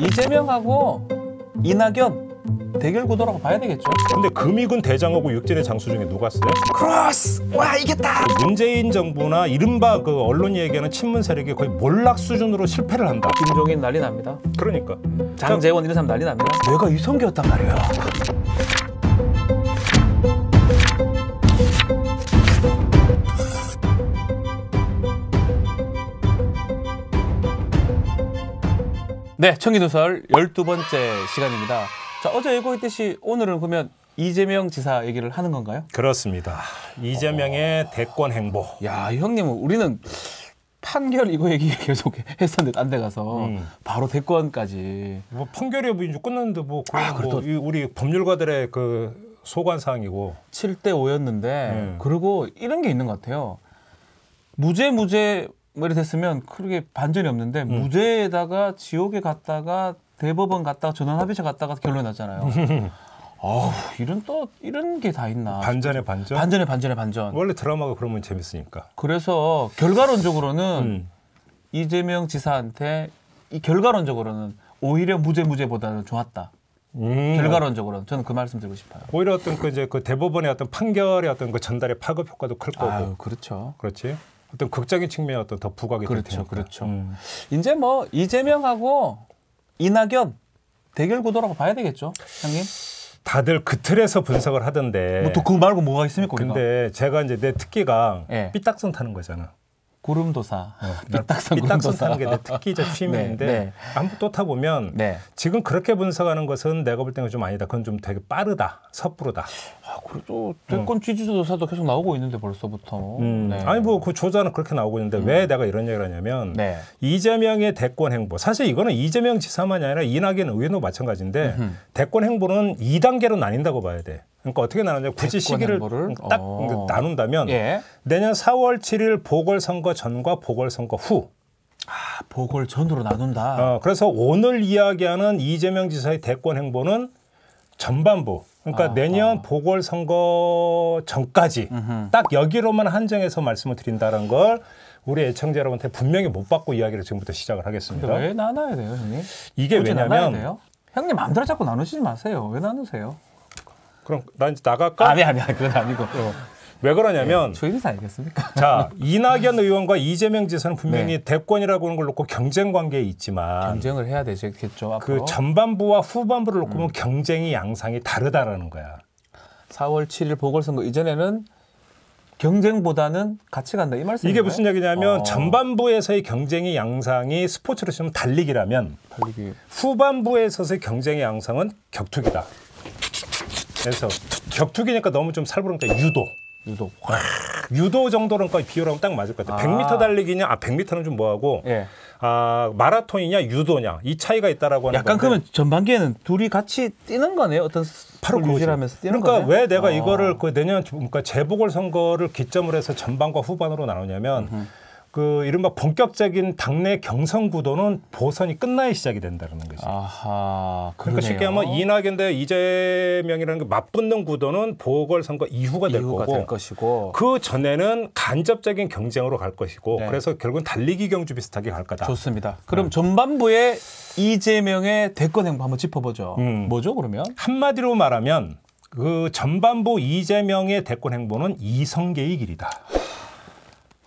이재명하고 이낙연 대결 구도라고 봐야 되겠죠. 근데 금익은 대장하고 육진의 장수 중에 누가 써요? 크로스! 와 이겼다! 문재인 정부나 이른바 그 언론이 얘기하는 친문 세력이 거의 몰락 수준으로 실패를 한다. 김종인 난리 납니다. 그러니까 장제원 이런 사람 난리 납니다. 내가 이성계였단 말이야. 네, 청기누설 12번째 시간입니다. 자, 어제 예고했듯이 오늘은 그러면 이재명 지사 얘기를 하는 건가요? 그렇습니다. 이재명의 대권 행보. 야, 형님은 우리는 판결 이거 얘기 계속 했었는데 딴 데 가서 바로 대권까지. 뭐 판결이 뭐 이제 끝났는데 뭐, 뭐 우리 법률가들의 그 소관 사항이고 7대5였는데 그리고 이런 게 있는 것 같아요. 무죄 뭐 이렇게 됐으면 크게 반전이 없는데 무죄에다가 지옥에 갔다가 대법원 갔다가 전원합의체 갔다가 결론이 났잖아요. 아우, 이런 게 다 있나? 반전의 반전? 반전의 반전. 원래 드라마가 그러면 재밌으니까. 그래서 결과론적으로는 이재명 지사한테 결과론적으로는 오히려 무죄보다는 좋았다. 결과론적으로는 저는 그 말씀 드리고 싶어요. 오히려 어떤 그 대법원의 어떤 판결의 어떤 그 전달의 파급 효과도 클 거고. 아유, 그렇죠. 그렇지. 어떤 극적인 측면에 어떤 더 부각이 될 테니까. 그렇죠. 이제 뭐 이재명하고 이낙연 대결 구도라고 봐야 되겠죠, 형님? 다들 그 틀에서 분석을 하던데. 뭐 또 그거 말고 뭐가 있습니까, 우리가? 근데 제가 이제 내 특기가 네. 삐딱선 타는 거잖아. 구름도사. 삐딱선 타는 게 내 특기적 취미인데 네. 한번 또 타보면 지금 그렇게 분석하는 것은 내가 볼 때는 좀 아니다. 그건 좀 되게 빠르다. 섣부르다. 아, 그래도 대권 지지조사도 계속 나오고 있는데 벌써부터. 아니 뭐 그 조사는 그렇게 나오고 있는데 왜 내가 이런 얘기를 하냐면 이재명의 대권 행보. 사실 이거는 이재명 지사만이 아니라 이낙연 의원도 마찬가지인데 대권 행보는 2단계로 나뉜다고 봐야 돼. 그러니까 어떻게 나누냐 굳이 시기를 딱 나눈다면 내년 4월 7일 보궐선거 전과 보궐선거 후. 아, 보궐 전으로 나눈다. 그래서 오늘 이야기하는 이재명 지사의 대권 행보는 전반부. 그러니까 내년 보궐선거 전까지 딱 여기로만 한정해서 말씀을 드린다는 걸 우리 애청자 여러분한테 분명히 못 받고 이야기를 지금부터 시작을 하겠습니다. 근데 왜 나눠야 돼요, 형님? 이게 왜냐면 형님 마음대로 자꾸 나누시지 마세요. 왜 나누세요? 그럼 나 이제 나갈까? 아니 그건 아니고. 왜 그러냐면 조인사 알겠습니까? 자, 이낙연 의원과 이재명 지사는 분명히 대권이라고 하는 걸 놓고 경쟁 관계에 있지만 경쟁을 해야 되겠죠. 그 전반부와 후반부를 놓고 보면 경쟁이 양상이 다르다라는 거야. 4월 7일 보궐선거 이전에는 경쟁보다는 같이 간다 이 말씀인가요? 이게 무슨 얘기냐면 전반부에서의 경쟁의 양상이 스포츠로 치면 달리기라면 후반부에서의 경쟁의 양상은 격투기다. 그래서 격투기니까 너무 좀 살벌하니까 유도 정도는 거의 비율하면 딱 맞을 것 같아요. 100m 달리기냐, 100m는 좀 뭐하고, 마라톤이냐, 유도냐 이 차이가 있다라고 하는. 약간 그러면 전반기에는 둘이 같이 뛰는 거네요. 어떤 바로 유지하면서 뛰는 그러니까 거네요? 왜 내가 이거를 그 내년 그러니까 재보궐 선거를 기점으로 해서 전반과 후반으로 나누냐면. 그 이른바 본격적인 당내 경선 구도는 보선이 끝나야 시작이 된다는 거지. 아하, 그러니까 쉽게 하면 이낙연 대 이재명이라는 게 맞붙는 구도는 보궐선거 이후가 될 것이고 그 전에는 간접적인 경쟁으로 갈 것이고 그래서 결국은 달리기 경주 비슷하게 갈 거다. 좋습니다. 그럼 전반부에 이재명의 대권 행보 한번 짚어보죠. 뭐죠 그러면? 한마디로 말하면 그 전반부 이재명의 대권 행보는 이성계의 길이다.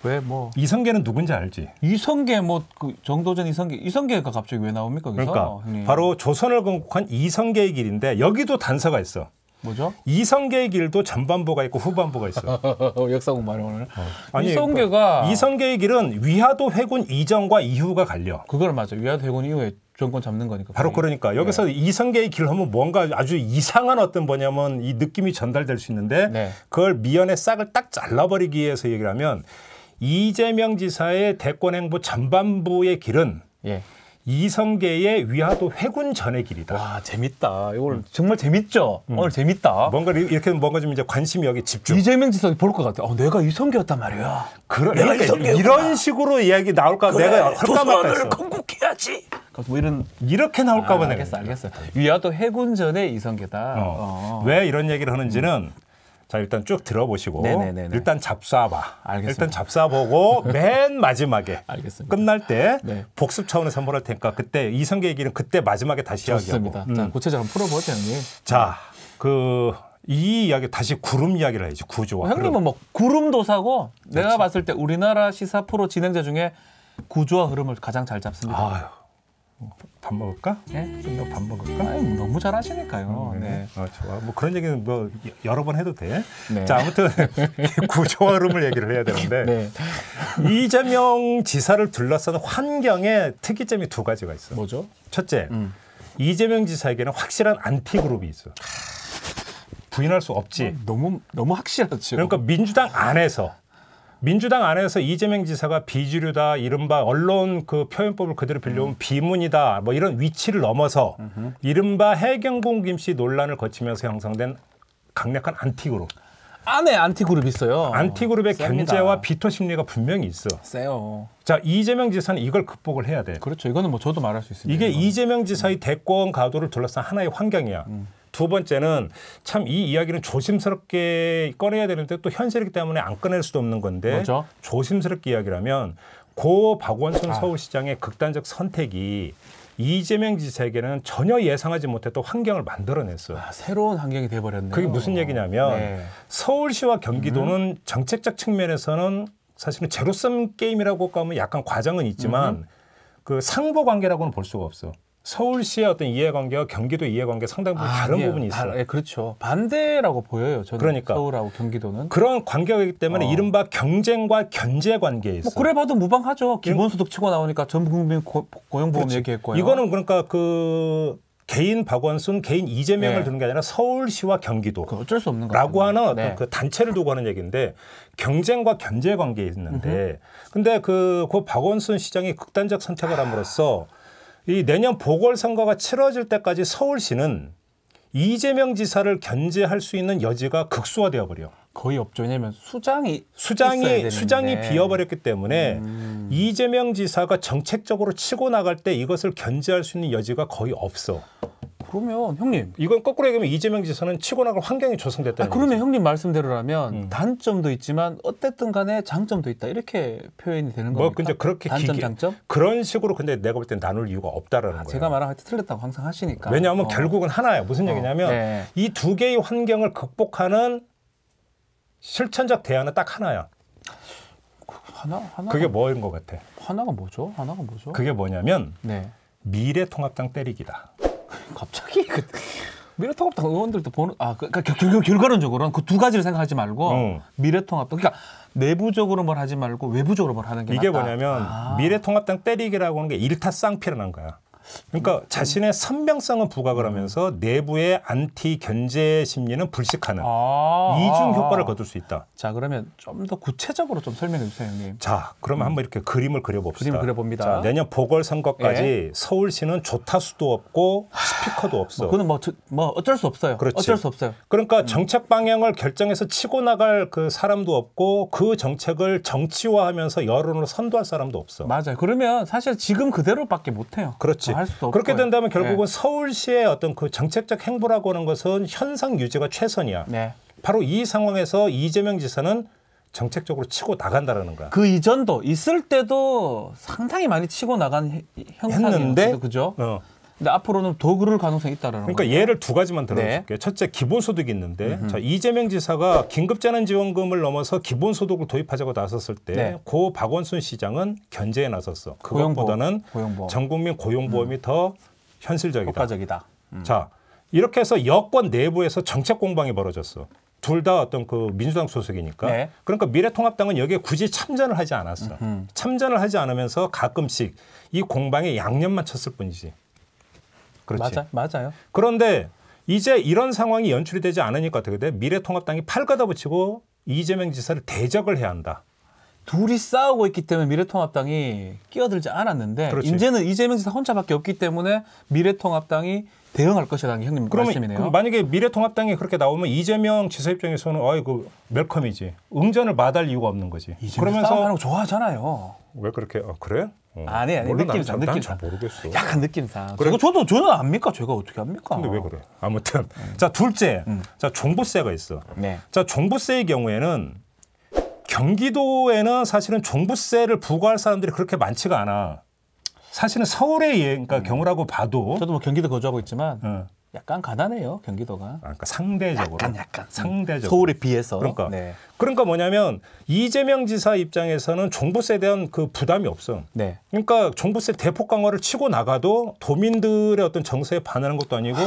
왜 뭐 이성계는 누군지 알지? 이성계 뭐 그 정도전 이성계가 갑자기 왜 나옵니까? 여기서? 그러니까 바로 조선을 건국한 이성계의 길인데 여기도 단서가 있어. 뭐죠? 이성계의 길도 전반부가 있고 후반부가 있어. 역사 공부하네 오늘. 아니, 이성계가 이성계의 길은 위화도 회군 이전과 이후가 갈려. 그걸 맞아. 위화도 회군 이후에 정권 잡는 거니까. 바로 그러니까 여기서 이성계의 길 하면 뭔가 아주 이상한 어떤 뭐냐면 이 느낌이 전달될 수 있는데 그걸 미연의 싹을 딱 잘라버리기 위해서 얘기를 하면 이재명 지사의 대권 행보 전반부의 길은 이성계의 위화도 회군 전의 길이다. 와 재밌다. 이걸 정말 재밌죠. 오늘 재밌다. 뭔가 이렇게 뭔가 좀 이제 관심이 여기 집중. 이재명 지사 볼 것 같아. 내가 이성계였단 말이야. 내가 이런 식으로 이야기 나올까 그래, 내가 할까 말까 했어. 건국해야지. 뭐 이렇게 나올까 봐 알겠어. 위화도 회군 전의 이성계다. 왜 이런 얘기를 하는지는 자, 일단 쭉 들어보시고 네네네네. 일단 잡숴봐. 알겠습니다. 일단 잡숴보고 맨 마지막에 알겠습니다. 끝날 때 네. 복습 차원에서 선물할 테니까 그때 이성계 얘기는 그때 마지막에 다시 좋습니다. 이야기하고. 자, 구체적으로 풀어보죠, 형님. 자, 이 이야기 다시 구름 이야기를 해야지. 구조와. 형님은 뭐 구름도사고 내가 그렇지. 봤을 때 우리나라 시사 프로 진행자 중에 구조와 흐름을 가장 잘 잡습니다. 아유, 밥 먹을까? 네? 좀 더 밥 먹을까? 아유, 너무 잘하시니까요. 네. 좋아. 뭐 그런 얘기는 뭐 여러 번 해도 돼. 네. 자, 아무튼 구조와 흐름을 얘기를 해야 되는데 네. 이재명 지사를 둘러싼 환경에 특이점이 두 가지가 있어. 뭐죠? 첫째, 이재명 지사에게는 확실한 안티 그룹이 있어. 부인할 수 없지. 너무 확실하죠. 그러니까 민주당 안에서 이재명 지사가 비주류다, 이른바 언론 그 표현법을 그대로 빌려온 비문이다, 뭐 이런 위치를 넘어서 이른바 해경공 김씨 논란을 거치면서 형성된 강력한 안티그룹. 안에 안티그룹 있어요. 안티그룹의 셉니다. 견제와 비토 심리가 분명히 있어. 세요. 자, 이재명 지사는 이걸 극복을 해야 돼. 그렇죠. 이거는 뭐 저도 말할 수 있습니다. 이게 이거는. 이재명 지사의 대권 가도를 둘러싼 하나의 환경이야. 두 번째는 참 이 이야기는 조심스럽게 꺼내야 되는데 또 현실이기 때문에 안 꺼낼 수도 없는 건데 뭐죠? 조심스럽게 이야기라면 고 박원순 서울시장의 극단적 선택이 이재명 지사에게는 전혀 예상하지 못했던 환경을 만들어냈어. 새로운 환경이 돼버렸네요. 그게 무슨 얘기냐면 네. 서울시와 경기도는 정책적 측면에서는 사실은 제로섬 게임이라고 하면 약간 과장은 있지만 그 상보 관계라고는 볼 수가 없어. 서울시의 어떤 이해관계와 경기도 이해관계 상당히 다른 부분이 있어요. 그렇죠. 반대라고 보여요. 저는 그러니까. 서울하고 경기도는. 그런 관계이기 때문에 이른바 경쟁과 견제 관계에 있어. 뭐 그래 봐도 무방하죠. 기본소득 치고 나오니까 전 국민 고용보험 얘기했고요. 이거는 그러니까 그 개인 박원순, 개인 이재명을 네. 두는 게 아니라 서울시와 경기도. 그 어쩔 수 없는 거 라고 하는 어떤 네. 그 단체를 두고 하는 얘기인데 경쟁과 견제 관계에 있는데 근데 그 박원순 시장이 극단적 선택을 함으로써 이 내년 보궐선거가 치러질 때까지 서울시는 이재명 지사를 견제할 수 있는 여지가 극소화되어 버려. 거의 없죠. 왜냐하면 수장이 비어버렸기 때문에 이재명 지사가 정책적으로 치고 나갈 때 이것을 견제할 수 있는 여지가 거의 없어. 그러면 형님. 이건 거꾸로 얘기하면 이재명 지사는 치고 나갈 환경이 조성됐다는 그러면 거지. 형님 말씀대로라면 단점도 있지만 어쨌든 간에 장점도 있다. 이렇게 표현이 되는 뭐 겁니까? 근데 그렇게 단점, 장점? 그런 식으로 근데 내가 볼 땐 나눌 이유가 없다라는 거예요. 제가 말한 할 때 틀렸다고 항상 하시니까. 왜냐하면 결국은 하나야. 무슨 얘기냐면 네. 이 두 개의 환경을 극복하는 실천적 대안은 딱 하나야. 하나 그게 뭐인 것 같아? 하나가 뭐죠? 그게 뭐냐면 네. 미래통합당 때리기다. 갑자기 미래통합당 의원들도 보는 결과론적으로는 그 두 가지를 생각하지 말고 미래통합당 그러니까 내부적으로 뭘 하지 말고 외부적으로 뭘 하는 게 이게 낫다. 뭐냐면 미래통합당 때리기라고 하는 게 일타쌍피라는 거야. 그러니까 자신의 선명성은 부각을 하면서 내부의 안티 견제 심리는 불식하는 이중 효과를 거둘 수 있다. 자, 그러면 좀 더 구체적으로 좀 설명해 주세요, 형님. 자, 그러면 한번 이렇게 그림을 그려봅시다. 그림 그려봅니다. 자, 내년 보궐선거까지 서울시는 조타수도 없고 스피커도 없어. 그거는 뭐 어쩔 수 없어요. 그렇지. 어쩔 수 없어요. 그러니까 정책 방향을 결정해서 치고 나갈 그 사람도 없고 그 정책을 정치화하면서 여론을 선도할 사람도 없어. 맞아요. 그러면 사실 지금 그대로밖에 못 해요. 그렇지. 할 수도 그렇게 없고요. 된다면 결국은 서울시의 어떤 그 정책적 행보라고 하는 것은 현상 유지가 최선이야. 네. 바로 이 상황에서 이재명 지사는 정책적으로 치고 나간다라는 거야. 그 이전도 있을 때도 상당히 많이 치고 나간 형상이었는데 그죠? 근데 앞으로는 더 그럴 가능성이 있다라는 그러니까 거예요. 예를 두 가지만 들어줄게요. 첫째, 기본소득이 있는데 자, 이재명 지사가 긴급재난지원금을 넘어서 기본소득을 도입하자고 나섰을 때 고 박원순 시장은 견제에 나섰어. 그것보다는 전 국민 고용보험이 더 현실적이다. 효과적이다. 자, 이렇게 해서 여권 내부에서 정책 공방이 벌어졌어. 둘 다 어떤 그 민주당 소속이니까. 네. 그러니까 미래통합당은 여기에 굳이 참전을 하지 않았어. 참전을 하지 않으면서 가끔씩 이 공방에 양념만 쳤을 뿐이지. 그렇지. 맞아요. 그런데 이제 이런 상황이 연출이 되지 않으니까 어떻게 돼? 미래통합당이 팔 걷어붙이고 이재명 지사를 대적을 해야 한다. 둘이 싸우고 있기 때문에 미래통합당이 끼어들지 않았는데 그렇지. 이제는 이재명 지사 혼자밖에 없기 때문에 미래통합당이 대응할 것이라는 게 형님 말씀이네요. 그럼 만약에 미래통합당이 그렇게 나오면 이재명 지사 입장에서는 아이고 웰컴이지. 응전을 마다할 이유가 없는 거지. 이재명 싸움하는 거 좋아하잖아요. 왜 그렇게? 그래? 아니 느낌상 잘 모르겠어. 약간 느낌상. 그래. 저는 압니까? 제가 어떻게 합니까? 근데 왜 그래? 아무튼 자 둘째, 자 종부세가 있어. 네. 자 종부세의 경우에는 경기도에는 사실은 종부세를 부과할 사람들이 그렇게 많지가 않아. 사실은 서울의 그러니까 경우라고 봐도 저도 뭐 경기도 거주하고 있지만 약간 가난해요 경기도가. 그러니까 상대적으로. 약간 상대적으로. 서울에 비해서. 그러니까 네. 그러니까 뭐냐면 이재명 지사 입장에서는 종부세에 대한 그 부담이 없어. 네. 그러니까 종부세 대폭 강화를 치고 나가도 도민들의 어떤 정서에 반하는 것도 아니고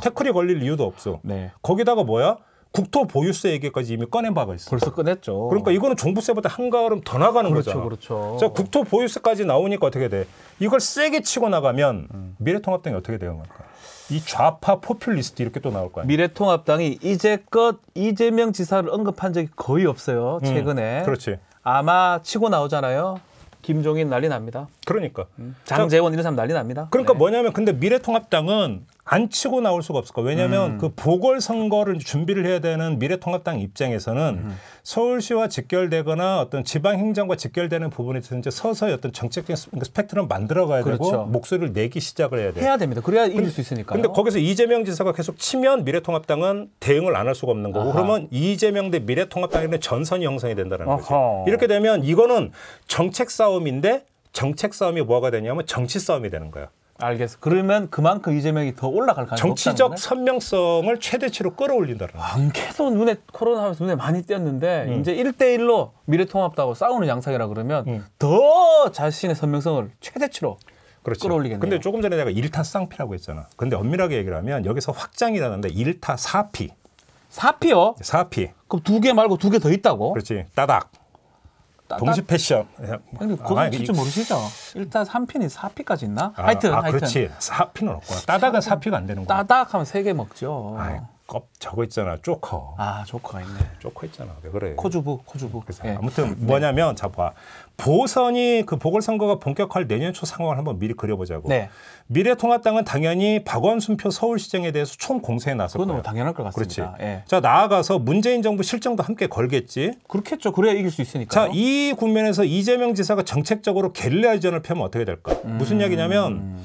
태클이 걸릴 이유도 없어. 네. 거기다가 뭐야? 국토 보유세 얘기까지 이미 꺼낸 바가 있어. 벌써 꺼냈죠. 그러니까 이거는 종부세보다 한 걸음 더 나가는 거잖아. 그렇죠. 자, 국토 보유세까지 나오니까 어떻게 돼? 이걸 세게 치고 나가면 미래통합당이 어떻게 되는 걸까? 이 좌파 포퓰리스트 이렇게 또 나올 거 아니야. 미래통합당이 이제껏 이재명 지사를 언급한 적이 거의 없어요. 최근에. 그렇지. 아마 치고 나오잖아요. 김종인 난리 납니다. 그러니까. 장제원 이런 사람 난리 납니다. 그러니까 네. 뭐냐면 근데 미래통합당은 안 치고 나올 수가 없을 거야. 왜냐하면 그 보궐선거를 준비를 해야 되는 미래통합당 입장에서는 서울시와 직결되거나 어떤 지방행정과 직결되는 부분에 대해서 이제 서서히 어떤 정책적인 스펙트럼 만들어가야 그렇죠. 되고 목소리를 내기 시작을 해야 돼. 해야 됩니다. 그래야 이길 수 있으니까요. 근데 거기서 이재명 지사가 계속 치면 미래통합당은 대응을 안 할 수가 없는 거고 그러면 이재명 대 미래통합당에는 전선이 형성이 된다는 거지. 이렇게 되면 이거는 정책 싸움인데 정책 싸움이 뭐가 되냐면 정치 싸움이 되는 거야. 알겠어. 그러면 그만큼 이재명이 더 올라갈 가능성이 정치적 선명성을 최대치로 끌어올린다는 거야. 안 계속 코로나 하면서 눈에 많이 띄었는데 이제 1대1로 미래통합당하고 싸우는 양상이라 그러면 더 자신의 선명성을 최대치로 그렇죠. 끌어올리겠네요. 근데 조금 전에 내가 일타 쌍피라고 했잖아. 근데 엄밀하게 얘기를 하면 여기서 확장이 나는데 일타 사피. 사피요? 사피. 그럼 2개 말고 2개 더 있다고? 그렇지. 따닥. 동시 패션. 근데 그건 진짜 모르시죠? 일단 3피는 4피까지 있나? 하여튼. 그렇지. 4피는 없구나. 따닥은 4피가 안 되는 거야. 따닥 하면 3개 먹죠. 저거 있잖아. 쪼커. 조커가 있네. 쪼커 있잖아. 왜 그래? 코주부. 예. 아무튼 뭐냐면 자 봐. 보선이 그 보궐선거가 본격화할 내년 초 상황을 한번 미리 그려보자고. 네. 미래통합당은 당연히 박원순표 서울시장에 대해서 총공세에 나설 그건 거예요. 뭐 당연할 것 같습니다. 그렇지. 예. 자 나아가서 문재인 정부 실정도 함께 걸겠지. 그렇겠죠. 그래야 이길 수 있으니까. 자, 이 국면에서 이재명 지사가 정책적으로 게릴라전을 펴면 어떻게 될까? 무슨 이야기냐면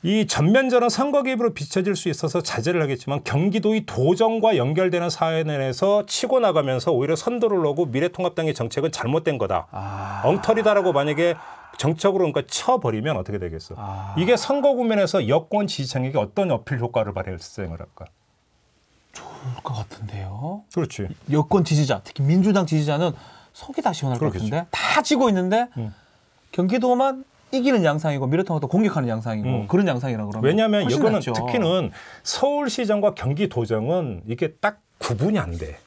이 전면전은 선거 개입으로 비춰질 수 있어서 자제를 하겠지만 경기도의 도정과 연결되는 사안에서 치고 나가면서 오히려 선도를 놓고 미래통합당의 정책은 잘못된 거다. 엉터리다라고 만약에 정책으로 그러니까 쳐버리면 어떻게 되겠어? 이게 선거 국면에서 여권 지지층에게 어떤 어필 효과를 발생을 할까? 좋을 것 같은데요. 그렇지. 여권 지지자, 특히 민주당 지지자는 속이 다 시원할 것 같은데 다 지고 있는데 경기도만 이기는 양상이고 미래통합도 공격하는 양상이고 그런 양상이라 그러면 왜냐하면 이거는 낫죠. 특히는 서울시정과 경기도정은 이게 딱 구분이 안 돼.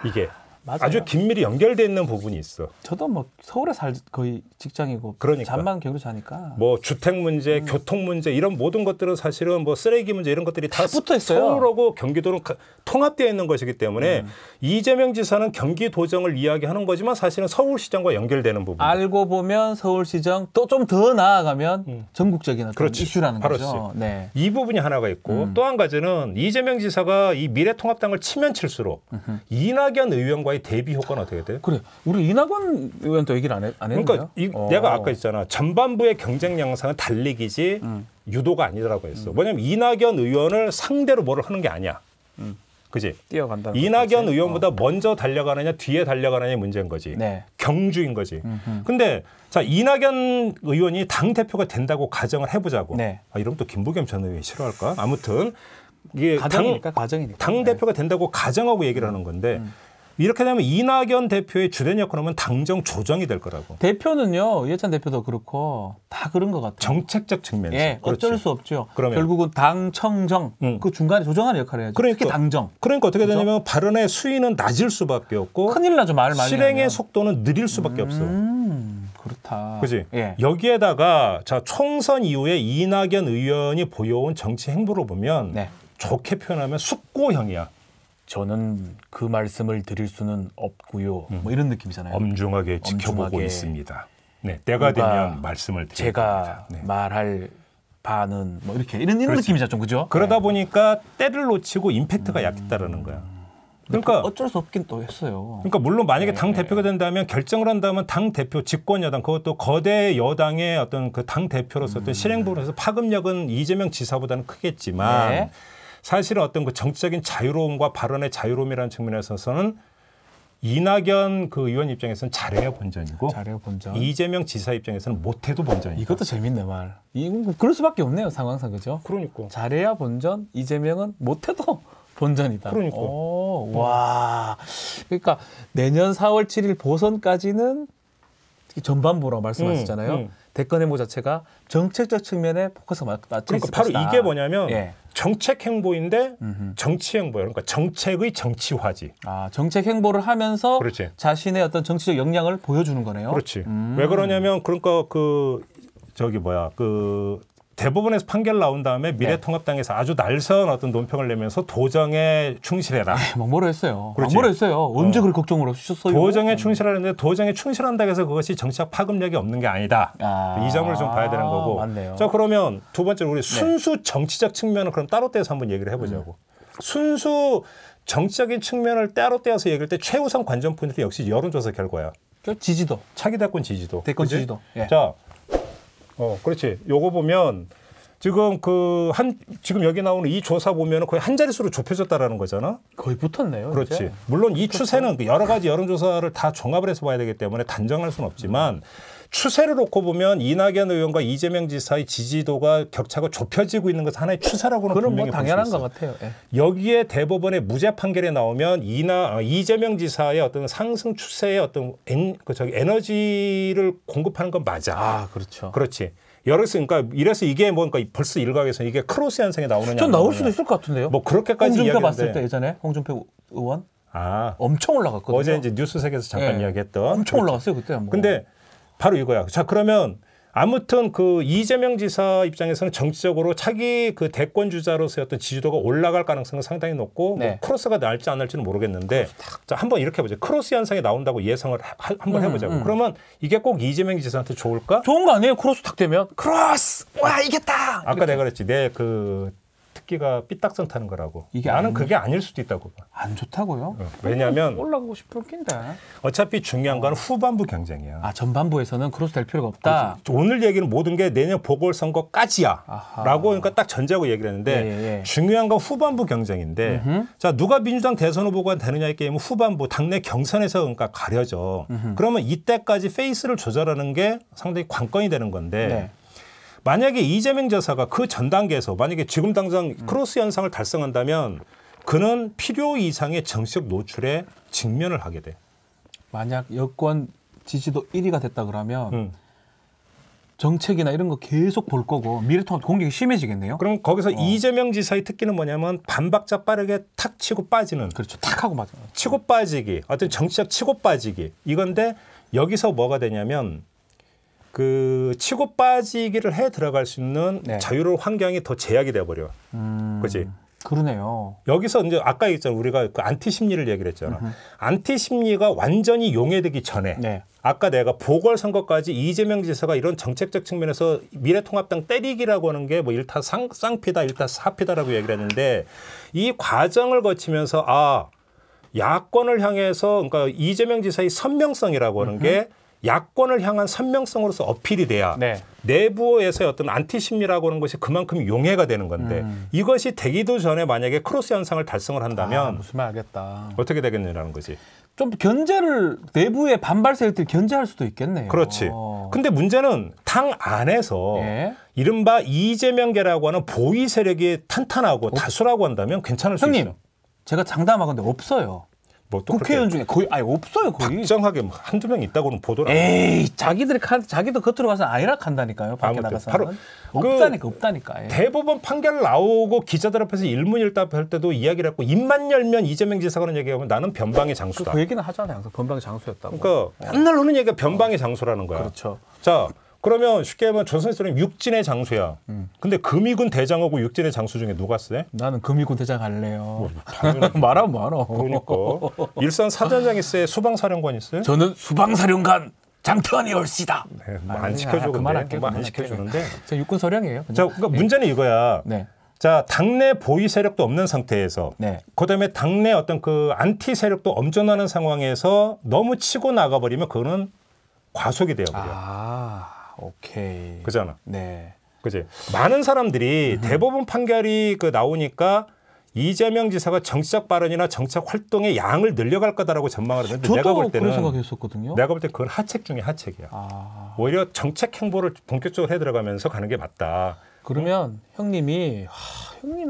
이게 맞아요. 아주 긴밀히 연결되어 있는 부분이 있어. 저도 뭐 서울에 거의 직장이고 그러니까. 잠만 경기도 자니까 뭐 주택 문제, 교통 문제 이런 모든 것들은 사실은 뭐 쓰레기 문제 이런 것들이 다 붙어 있어요. 서울하고 경기도는 통합되어 있는 것이기 때문에 이재명 지사는 경기도정을 이야기하는 거지만 사실은 서울시정과 연결되는 부분. 알고 보면 서울시정 또 좀 더 나아가면 전국적인 어떤 그렇지. 이슈라는 바로 거죠. 네. 이 부분이 하나가 있고 또 한 가지는 이재명 지사가 이 미래통합당을 치면 칠수록 이낙연 의원과의 대비 효과는 어떻게 돼요? 그래. 우리 이낙연 의원도 얘기를 안 했는데요. 그러니까 내가 아까 있잖아. 전반부의 경쟁 양상은 달리기지 유도가 아니더라고 했어. 뭐냐면 이낙연 의원을 상대로 뭐를 하는 게 아니야. 그지? 뛰어간다. 이낙연 의원보다 먼저 달려가느냐 뒤에 달려가느냐의 문제인 거지. 네. 경주인 거지. 근데 자 이낙연 의원이 당 대표가 된다고 가정을 해보자고. 네. 이러면 또 김부겸 전 의원이 싫어할까? 아무튼 이게 가정이니까. 당 대표가 된다고 가정하고 얘기를 하는 건데. 이렇게 되면 이낙연 대표의 주된 역할은 당정 조정이 될 거라고. 대표는요. 이해찬 대표도 그렇고 다 그런 것 같아요. 정책적 측면에서. 예, 어쩔 수 없죠. 그러면. 결국은 당, 청정 그 중간에 조정하는 역할을 해야죠. 그러니까, 특히 당정. 그러니까 어떻게 되냐면 발언의 수위는 낮을 수밖에 없고 큰일 나죠. 말 많이 실행의 하면. 속도는 느릴 수밖에 없어. 그렇다. 그지? 예. 여기에다가 자 총선 이후에 이낙연 의원이 보여온 정치 행보를 보면 네. 좋게 표현하면 숙고형이야. 저는 그 말씀을 드릴 수는 없고요. 뭐 이런 느낌이잖아요. 엄중하게 지켜보고 있습니다. 네, 때가 되면 말씀을 드립니다. 제가 네. 말할 바는 뭐 이런 느낌이죠, 좀 그죠? 그러다 보니까 때를 놓치고 임팩트가 약했다라는 거야. 그러니까 어쩔 수 없긴 또 했어요. 그러니까 물론 만약에 당 대표가 된다면 결정을 한다면 당 대표 집권 여당 그것도 거대 여당의 어떤 그 당 대표로서 어떤 실행부로서 파급력은 이재명 지사보다는 크겠지만 네. 사실은 어떤 그 정치적인 자유로움과 발언의 자유로움이라는 측면에서 있어서는 이낙연 그 의원 입장에서는 잘해야 본전이고 잘해요 본전. 이재명 지사 입장에서는 못해도 본전이고. 이것도 재밌네 말. 그럴 수밖에 없네요 상황상 그죠? 그러니까. 잘해야 본전, 이재명은 못해도 본전이다. 그러니까. 오, 와. 그러니까 내년 4월 7일 보선까지는 전반부라고 말씀하셨잖아요. 대권 행보 자체가 정책적 측면에 포커스가 맞춰 그러니까 있을 바로 것이다. 이게 뭐냐면 예. 정책 행보인데 정치 행보예요. 그러니까 정책의 정치화지. 아, 정책 행보를 하면서 그렇지. 자신의 어떤 정치적 역량을 보여주는 거네요. 그렇지. 왜 그러냐면 그러니까 그 저기 뭐야 그 대법원에서 판결 나온 다음에 미래통합당에서 아주 날선 어떤 논평을 내면서 도정에 충실해라. 막 뭐라 했어요. 그렇지. 뭐라 했어요. 언제 그렇게 걱정을 하셨어요? 도정에 충실하는데 도정에 충실한다고 해서 그것이 정치적 파급력이 없는 게 아니다. 이 점을 좀 봐야 되는 거고. 맞네요. 자 그러면 두 번째로 우리 순수 정치적 측면을 그럼 따로 떼서 한번 얘기를 해보자고. 순수 정치적인 측면을 따로 떼어서 얘기할 때 최우선 관전 포인트는 역시 여론조사 결과야. 지지도. 차기 대권 지지도. 대권 그치? 지지도. 예. 자, 그렇지. 요거 보면 지금 지금 여기 나오는 이 조사 보면 거의 한 자릿수로 좁혀졌다라는 거잖아. 거의 붙었네요. 그렇지. 이제. 물론 이 추세는 여러 가지 여론조사를 다 종합을 해서 봐야 되기 때문에 단정할 수는 없지만 추세를 놓고 보면 이낙연 의원과 이재명 지사의 지지도가 격차가 좁혀지고 있는 것은 하나의 추세라고는 그건 분명히 뭐 볼 수 당연한 있어. 것 같아요. 예. 여기에 대법원의 무죄 판결에 나오면 이재명 지사의 어떤 상승 추세의 어떤 에너지를 공급하는 건 맞아. 아, 그렇죠. 그렇지. 그러니까 이래서 이게 뭐 그러니까 벌써 일각에서 이게 크로스 현상이 나오느냐. 전 나올 수도 있을 것 같은데요. 뭐 그렇게까지 홍준표 이야기하는데. 봤을 때 예전에 홍준표 의원 아, 엄청 올라갔거든요. 어제 이제 뉴스색에서 잠깐 예. 이야기했던. 엄청 올라갔어요 그때. 뭐. 근데 바로 이거야. 자 그러면 아무튼 그 이재명 지사 입장에서는 정치적으로 차기 그 대권 주자로서의 어떤 지지도가 올라갈 가능성은 상당히 높고 네. 뭐 크로스가 날지 안 날지는 모르겠는데 자 한번 이렇게 해보자. 크로스 현상이 나온다고 예상을 한번 해보자고. 그러면 이게 꼭 이재명 지사한테 좋을까? 좋은 거 아니에요? 크로스 탁 되면 크로스 와 이겼다. 아까 이렇게. 내가 그랬지. 내 그 특기가 삐딱선 타는 거라고. 이게 나는 그게 아닐 수도 있다고 봐. 안 좋다고요? 왜냐하면 올라가고 싶을 낀데. 어차피 중요한 건 후반부 경쟁이야. 아 전반부에서는 크로스 될 필요가 없다. 오늘 얘기는 모든 게 내년 보궐선거까지야 아하. 라고 그러니까 딱 전제하고 얘기를 했는데 예. 중요한 건 후반부 경쟁인데 자 누가 민주당 대선 후보가 되느냐의 게임은 후반부 당내 경선에서 그러니까 가려져. 그러면 이때까지 페이스를 조절하는 게 상당히 관건이 되는 건데 네. 만약에 이재명 지사가 그 전 단계에서 만약에 지금 당장 크로스 현상을 달성한다면 그는 필요 이상의 정치적 노출에 직면을 하게 돼. 만약 여권 지지도 1위가 됐다 그러면 정책이나 이런 거 계속 볼 거고 미래통합 공격이 심해지겠네요. 그럼 거기서 이재명 지사의 특기는 뭐냐면 반박자 빠르게 탁 치고 빠지는. 그렇죠. 탁 하고 맞아요. 치고 빠지기. 어떤 정치적 치고 빠지기. 이건데 여기서 뭐가 되냐면 그 치고 빠지기를 해 들어갈 수 있는 네. 자유로운 환경이 더 제약이 돼버려. 그렇지? 그러네요. 여기서 이제 아까 얘기했잖아. 우리가 그 안티 심리를 얘기를 했잖아. 안티 심리가 완전히 용해되기 전에 네. 아까 내가 보궐선거까지 이재명 지사가 이런 정책적 측면에서 미래통합당 때리기라고 하는 게 뭐 일타 쌍피다 일타 사피다라고 얘기를 했는데 이 과정을 거치면서 야권을 향해서 그러니까 이재명 지사의 선명성이라고 하는 게 야권을 향한 선명성으로서 어필이 돼야 네. 내부에서의 어떤 안티 심리라고 하는 것이 그만큼 용해가 되는 건데 이것이 되기도 전에 만약에 크로스 현상을 달성을 한다면 무슨 말 알겠다. 어떻게 되겠느냐는 거지. 좀 견제를 내부의 반발 세력들이 견제할 수도 있겠네요. 그렇지. 근데 문제는 당 안에서 예. 이른바 이재명계라고 하는 보위 세력이 탄탄하고 다수라고 한다면 괜찮을 수 형님, 있어요. 제가 장담하건데 없어요. 뭐 또 국회의원 중에 거의 없어요. 거의. 박정하게 뭐 한두 명 있다고는 보도를 에이, 자기도 겉으로 가서 아니락 한다니까요. 밖에 아무튼 나가서. 바로 없다니까. 예. 대법원 판결 나오고 기자들 앞에서 일문일답할 때도 이야기를 했고 입만 열면 이재명 지사가 얘기하면 나는 변방의 장수다. 그 얘기는 하잖아요. 항상 변방의 장수였다고. 그러니까 맨날 하는 얘기가 변방의 장수라는 거야. 그렇죠. 자, 그러면 쉽게 하면 조선시대는 육진의 장수야. 근데 금이군 대장하고 육진의 장수 중에 누가 세? 나는 금이군 대장 할래요. 당연히 말하면 말어. 그러니까 일산 사단장이 세, 수방사령관이 세? 저는 수방사령관 장태환이 얼씨다. 네, 뭐안 시켜줘 근데 그만할게요. 뭐 안 시켜주는데. 저 육군 소령이에요. 그냥. 자, 그러니까 문제는 이거야. 네. 자, 당내 보위 세력도 없는 상태에서 네. 그다음에 당내 어떤 그 안티 세력도 엄청나는 상황에서 너무 치고 나가버리면 그거는 과속이 되어버려. 아, 오케이. 그잖아. 네. 그지. 많은 사람들이 대법원 판결이 그 나오니까 이재명 지사가 정치적 발언이나 정치적 활동의 양을 늘려갈 거다라고 전망을 했는데 저도 내가 볼 때는 그런 생각했었거든요. 내가 볼 때 그건 하책 중에 하책이야. 아. 오히려 정책 행보를 본격적으로 해 들어가면서 가는 게 맞다. 그러면 형님이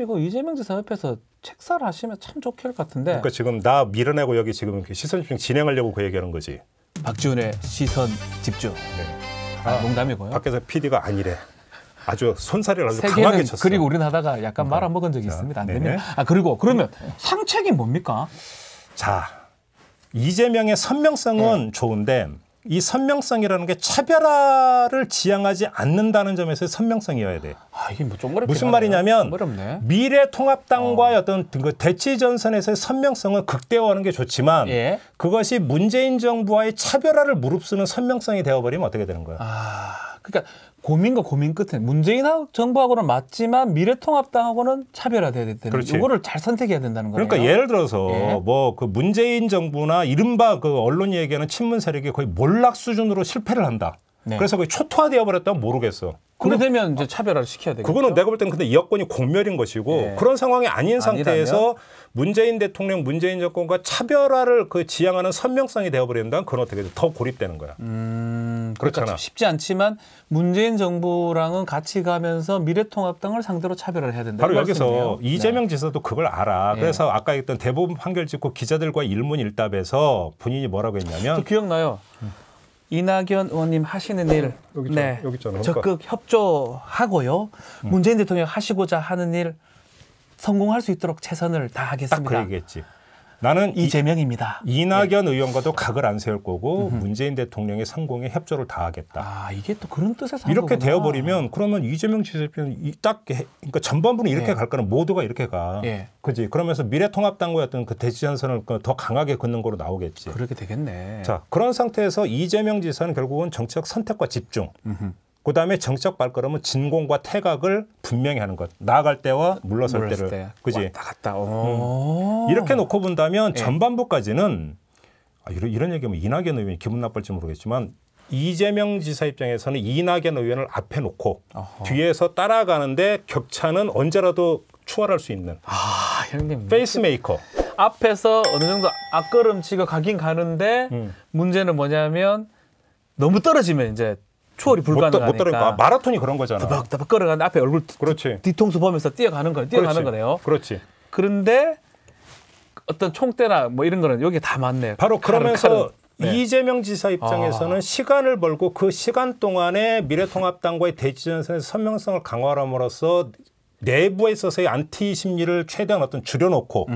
그 이재명 지사 옆에서 책사를 하시면 참 좋게 할 것 같은데. 그러니까 지금 나 밀어내고 여기 지금 시선 집중 진행하려고 그 얘기하는 거지. 박지훈의 시선 집중. 네. 농담이고요. 밖에서 PD가 아니래. 아주 손살을 아주 세계는 강하게 쳤어. 그리고 우리는 하다가 약간 말아먹은 적이 있습니다. 안 됩니다. 아 그리고 그러면 상책이 뭡니까? 자, 이재명의 선명성은 좋은데 이 선명성이라는 게 차별화를 지향하지 않는다는 점에서 선명성이어야 돼. 아 이게 뭐 좀 어렵긴 무슨 하네요. 말이냐면 어렵네. 미래통합당과의 어떤 그 대치 전선에서의 선명성을 극대화하는 게 좋지만 예. 그것이 문재인 정부와의 차별화를 무릅쓰는 선명성이 되어버리면 어떻게 되는 거야? 아 그러니까 고민과 고민 끝에 문재인 정부하고는 맞지만 미래통합당하고는 차별화돼야 되는. 그렇지. 이거를 잘 선택해야 된다는 거예요. 그러니까 예를 들어서 예. 뭐 그 문재인 정부나 이른바 그 언론이 얘기하는 친문 세력이 거의 몰락 수준으로 실패를 한다. 네. 그래서 거의 초토화되어 버렸다면 모르겠어. 그래 되면 이제 차별화를 시켜야 되겠죠. 그거는 내가 볼 때는 근데 이 여건이 공멸인 것이고 예. 그런 상황이 아닌 아니라면? 상태에서 문재인 대통령, 문재인 정권과 차별화를 그 지향하는 선명성이 되어버린다면 그건 어떻게 돼? 더 고립되는 거야. 그러니까 그렇잖아. 쉽지 않지만 문재인 정부랑은 같이 가면서 미래통합당을 상대로 차별화를 해야 된다. 바로 여기서 말씀이네요. 이재명 지사도 그걸 알아. 예. 그래서 아까 했던 대법원 판결 짓고 기자들과 일문일답에서 본인이 뭐라고 했냐면 저 기억나요. 이낙연 의원님 하시는 일 여기 있잖아. 네, 여기 있잖아. 적극 협조하고요. 문재인 대통령 하시고자 하는 일 성공할 수 있도록 최선을 딱 다하겠습니다. 그 얘기했지. 나는 이재명입니다. 이낙연 의원과도 각을 안 세울 거고 문재인 대통령의 성공에 협조를 다하겠다. 아 이게 또 그런 뜻에서 한 이렇게 거구나. 되어버리면 그러면 이재명 지사 입장이 딱 그러니까 전반부는 이렇게 예. 갈 거는 모두가 이렇게 가. 예. 그지? 그러면서 미래통합당과의 어떤 그 대치전선을 더 강하게 긋는 거로 나오겠지. 그렇게 되겠네. 자, 그런 상태에서 이재명 지사는 결국은 정치적 선택과 집중. 그다음에 정치적 발걸음은 진공과 퇴각을 분명히 하는 것. 나아갈 때와 물러설 때를. 그지? 왔다 갔다. 오. 이렇게 놓고 본다면 예. 전반부까지는 이런 얘기하면 이낙연 의원이 기분 나쁠지 모르겠지만 이재명 지사 입장에서는 이낙연 의원을 앞에 놓고 어허. 뒤에서 따라가는데 격차는 언제라도 추월할 수 있는 아 형님 페이스메이커. 앞에서 어느 정도 앞걸음치고 가긴 가는데 문제는 뭐냐면 너무 떨어지면 이제 추월이 불가능하니까. 못 떨어니까 마라톤이 그런 거잖아. 따박 걸어가는데 앞에 얼굴 그렇지. 뒤통수 보면서 뛰어가는 그렇지. 거네요. 그렇지. 그런데 어떤 총대나 뭐 이런 거는 여기 다 맞네요. 바로 그러면서 네. 이재명 지사 입장에서는 시간을 벌고 그 시간 동안에 미래통합당과의 대치전선에서 선명성을 강화함으로써 내부에 있어서의 안티 심리를 최대한 어떤 줄여놓고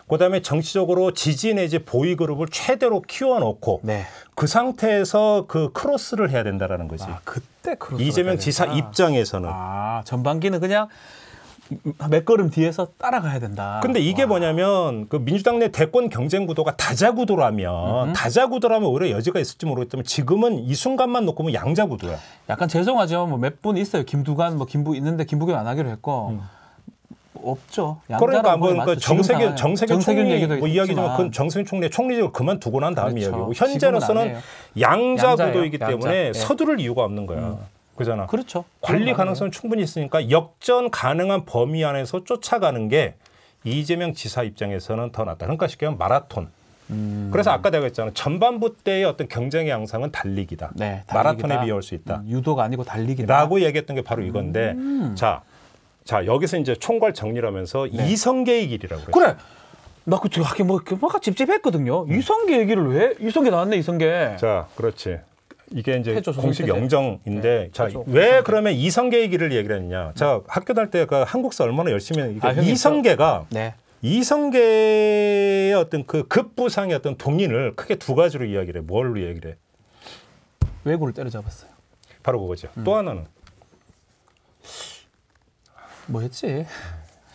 그다음에 정치적으로 지지 내지 보위 그룹을 최대로 키워놓고 네. 그 상태에서 그 크로스를 해야 된다라는 거지. 아, 그때 크로스 이재명 지사 입장에서는. 아 전반기는 그냥 몇 걸음 뒤에서 따라가야 된다. 근데 이게 뭐냐면 그 민주당 내 대권 경쟁 구도가 다자구도라면 오히려 여지가 있을지 모르겠지만 지금은 이 순간만 놓고 보면 양자구도야. 약간 죄송하지만 뭐 몇 분 있어요. 김두관 뭐 김부 있는데 김부겸 안 하기로 했고 없죠. 그러니까 뭐 양자라고 정세균 총리 얘기도 뭐 이야기지만 있지만. 그 정세균 총리 총리직을 그만두고 난 다음 그렇죠. 이야기고 지금은 안 현재로서는 해요. 양자구도이기 양자예요. 때문에 양자. 예. 서두를 이유가 없는 거야. 그잖아. 그렇죠. 관리 가능성은 충분히 있으니까 역전 가능한 범위 안에서 쫓아가는 게 이재명 지사 입장에서는 더 낫다. 그러니까 쉽게 하면 마라톤. 그래서 아까 내가 했잖아. 전반부 때의 어떤 경쟁의 양상은 달리기다. 네, 마라톤에 비할 수 있다. 유도가 아니고 달리기다. 라고 얘기했던 게 바로 이건데 자 여기서 이제 총괄 정리를 하면서 이성계의 길이라고 그래요. 그래. 나 그때 하긴 뭐 찝찝했거든요. 이성계 얘기를 왜? 이성계 나왔네 이성계. 자, 그렇지. 이게 이제 해줘, 공식 해줘. 영정인데 네, 자, 해줘. 왜 그러면 이성계의 길을 얘기를 했냐? 자, 학교 다닐 때 그 한국사 얼마나 열심히 했는데 형님, 이성계가 네. 이성계의 어떤 그 급부상의 어떤 동인을 크게 두 가지로 이야기를 해. 뭘로 얘기를 해? 외구를 때려잡았어요. 바로 그거죠. 또 하나는 뭐 했지?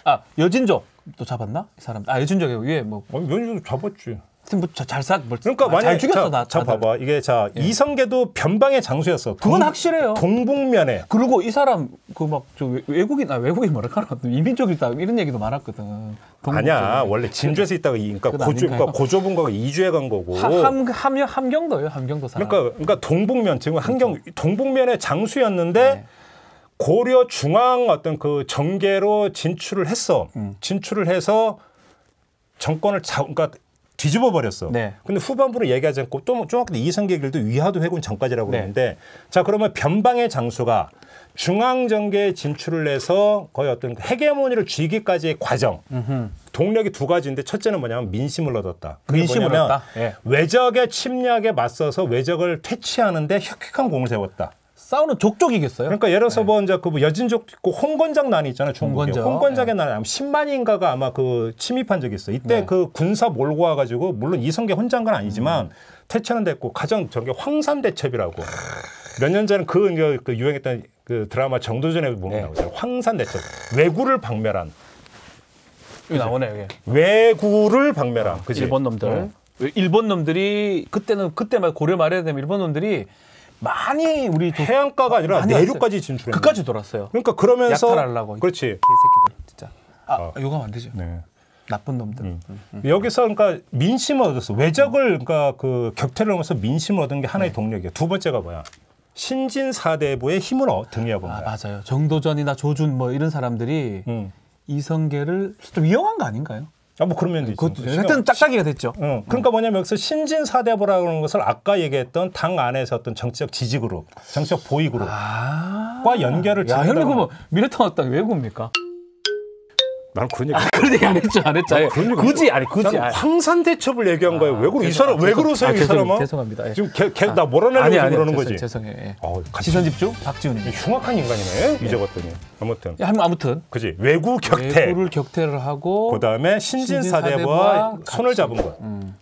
아 여진족 또 잡았나? 이 사람. 아 여진족이 위에 뭐 면접 잡았지. 하여튼 그러니까 만약 잘 죽였어. 자 봐봐 이게 이성계도 변방의 장수였어. 그건 확실해요. 동북면에. 그리고 이 사람 그 막 저 외국인 뭐랄까 이민족이다 이런 얘기도 많았거든. 아니야 원래 진주에서 있다가 그러니까 고조분과가 이주해 간 거고. 함경도요. 함경도 사람. 그러니까 동북면 지금 동북면의 장수였는데 고려 중앙 어떤 그 정계로 진출을 했어. 진출을 해서 정권을 그러니까 뒤집어 버렸어. 네. 근데 후반부로 얘기하지 않고 또 좀 아까 이성계 길도 위화도 해군 전까지라고 그러는데 자 그러면 변방의 장수가 중앙 정계에 진출을 해서 거의 어떤 헤게모니를 쥐기까지의 과정. 동력이 두 가지인데 첫째는 뭐냐면 민심을 얻었다. 민심을 얻었다. 예. 외적의 침략에 맞서서 외적을 퇴치하는데 혁혁한 공을 세웠다. 싸우는 족족이겠어요? 그러니까 예를 들어서 뭐 이제 그 여진족 있고 홍건적 난이 있잖아요. 중국에. 홍건적의 난이 아마 10만인가가 아마 그 침입한 적이 있어요. 이때 그 군사 몰고 와가지고 물론 이성계 혼자인 건 아니지만 퇴치는 됐고 가장 저게 황산대첩이라고 몇 년 전에 그 유행했던 그 드라마 정도전에 보면 나오잖아요. 황산대첩. 외구를 박멸한. 여기 나오네 여기. 외구를 박멸한. 그치? 일본 놈들. 일본 놈들이 그때만 고려 말해야 되면 일본 놈들이 많이 우리 해안가가 아니라 내륙까지 진출했어요. 끝까지 돌았어요. 그러니까 그러면서 약탈하려고. 그렇지. 개새끼들 진짜. 욕하면 안 되죠. 네. 나쁜 놈들. 여기서 그러니까 민심을 얻었어. 외적을 그러니까 그 격퇴를 하면서 민심을 얻은 게 하나의 동력이야. 두 번째가 뭐야? 신진사대부의 힘을 등려한 거야. 맞아요. 정도전이나 조준 뭐 이런 사람들이 이성계를 좀 이용한 거 아닌가요? 뭐 그런 면도 있죠. 하여튼 짝짝이가 됐죠. 그러니까 뭐냐면 여기서 신진사대부라고 하는 것을 아까 얘기했던 당 안에서 어떤 정치적 지지그룹, 정치적 보이그룹과 연결을 야, 형님 그뭐 미래통합 당 왜 그럽니까? 난 그런 얘기 그런 얘기 안 했죠. 굳이. 황산대첩을 얘기한 거예요. 왜 그러 이 사람 왜 그러세요, 이 사람아? 죄송합니다. 지금 나 몰아내려고 그러는 거지. 죄송해요. 예. 시선 집중. 박지훈. 흉악한 인간이네. 이제 봤더니. 아무튼. 그지. 외구 격퇴. 외구를 격퇴를 하고. 그다음에 신진사대부와 손을 잡은 것.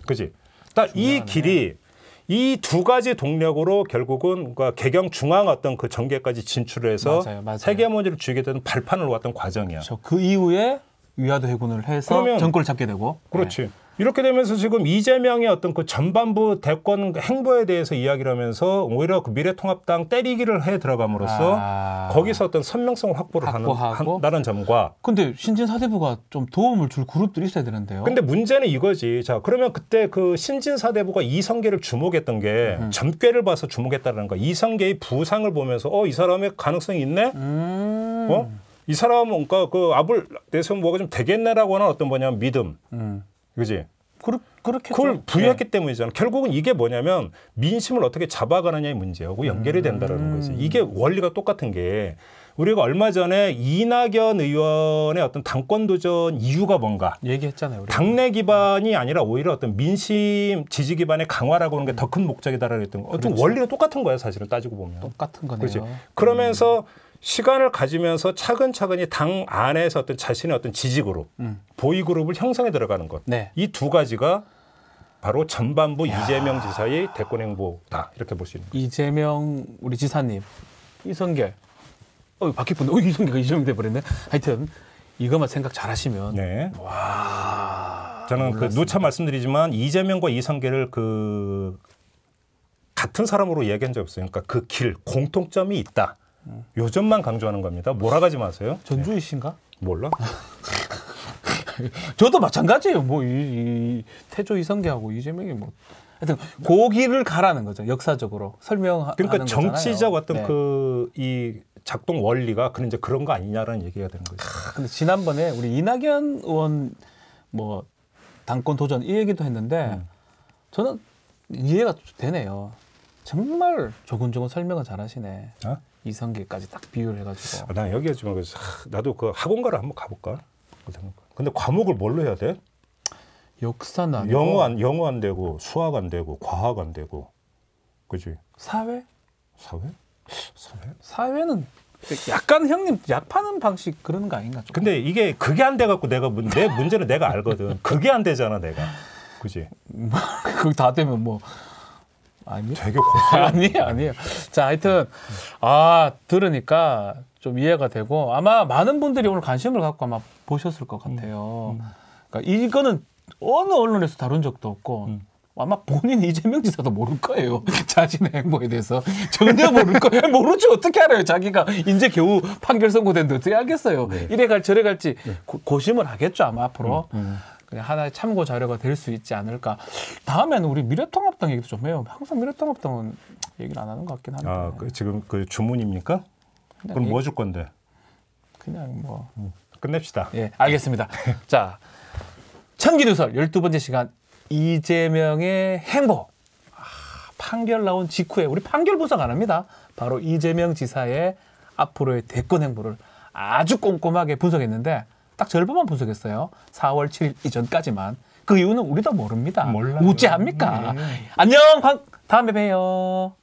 그지. 딱 이 길이 이 두 가지 동력으로 결국은 그러니까 개경 중앙 어떤 그 정계까지 진출을 해서 세계문제를 쥐게 되는 발판을 놓았던 과정이야. 그 이후에 위화도 해군을 해서 정권을 잡게 되고. 그렇지. 이렇게 되면서 지금 이재명의 어떤 그 전반부 대권 행보에 대해서 이야기를 하면서 오히려 그 미래통합당 때리기를 해 들어감으로써 거기서 어떤 선명성을 확보를 한다는 점과. 근데 신진사대부가 좀 도움을 줄 그룹들이 있어야 되는데요. 근데 문제는 이거지. 자, 그러면 그때 그 신진사대부가 이성계를 주목했던 게 점괘를 봐서 주목했다는 거. 이성계의 부상을 보면서 이 사람의 가능성이 있네? 이 사람은 그러니까 그 압을 내세우면 뭐가 좀 되겠네라고 하는 어떤 뭐냐면 믿음. 그지? 그렇게 그걸 부여했기 때문이잖아. 결국은 이게 뭐냐면 민심을 어떻게 잡아가느냐의 문제하고 연결이 된다는 거지. 이게 원리가 똑같은 게 우리가 얼마 전에 이낙연 의원의 어떤 당권 도전 이유가 뭔가 얘기했잖아요. 우리가. 당내 기반이 아니라 오히려 어떤 민심 지지 기반의 강화라고 하는 게 더 큰 목적이다라고 했던 거. 어떤 원리가 똑같은 거야 사실은 따지고 보면. 똑같은 거네요. 그렇지. 그러면서 시간을 가지면서 차근차근히 당 안에서 어떤 자신의 어떤 지지그룹, 보이그룹을 형성해 들어가는 것. 네. 이 두 가지가 바로 전반부 이재명 지사의 대권 행보다 이렇게 볼 수 있는 거죠. 이재명 우리 지사님, 이성계. 바뀔 뻔. 이성계가 이재명 돼버렸네. 하여튼 이것만 생각 잘하시면. 네. 와. 저는 그 누차 말씀드리지만 이재명과 이성계를 그 같은 사람으로 얘기한 적 없어요. 그러니까 그 길 공통점이 있다. 요 점만 강조하는 겁니다. 몰아가지 마세요. 전주이신가? 몰라. 저도 마찬가지예요. 뭐 이 태조 이성계하고 이재명이 뭐 하여튼 고기를 가라는 거죠. 역사적으로 설명하는 그러니까 정치적 거잖아요. 어떤 그 이 작동 원리가 그런 이제 그런 거 아니냐라는 얘기가 되는 거죠. 근데 지난번에 우리 이낙연 의원 뭐 당권 도전 이 얘기도 했는데 저는 이해가 되네요. 정말 조근조근 설명을 잘하시네. 이성계까지 딱 비유를 해가지고. 나 여기가 좀 그래서 나도 그 학원가를 한번 가볼까? 근데 과목을 뭘로 해야 돼? 역사는 아니고 영어 안 되고 수학 안 되고 과학 안 되고, 그지? 사회? 사회는 약간 형님 약 파는 방식 그런 거 아닌가? 조금. 근데 이게 그게 안 돼갖고 내 문제는 내가 알거든. 그게 안 되잖아 내가, 그지? 그거 다 되면 뭐. 아니 되게 고소. 아니에요. 자, 하여튼 들으니까 좀 이해가 되고 아마 많은 분들이 오늘 관심을 갖고 아마 보셨을 것 같아요. 그러니까 이거는 어느 언론에서 다룬 적도 없고 아마 본인 이재명 지사도 모를 거예요. 자신의 행보에 대해서 전혀 모를 거예요. 모르죠. 어떻게 알아요. 자기가 이제 겨우 판결 선고됐는데 어떻게 알겠어요. 네. 이래 갈지 저래 갈지 네. 고심을 하겠죠. 아마 앞으로. 그냥 하나의 참고 자료가 될 수 있지 않을까. 다음에는 우리 미래통합당 얘기도 좀 해요. 항상 미래통합당은 얘기를 안 하는 것 같긴 한데. 아, 지금 그 주문입니까? 그럼 뭐 줄 건데? 그냥 뭐. 끝냅시다. 예, 알겠습니다. 자, 천기누설 12번째 시간 이재명의 행보. 판결 나온 직후에 우리 판결 분석 안 합니다. 바로 이재명 지사의 앞으로의 대권 행보를 아주 꼼꼼하게 분석했는데 딱 절반만 분석했어요. 4월 7일 이전까지만. 그 이유는 우리도 모릅니다. 몰라요. 우째합니까? 안녕. 다음에 봬요.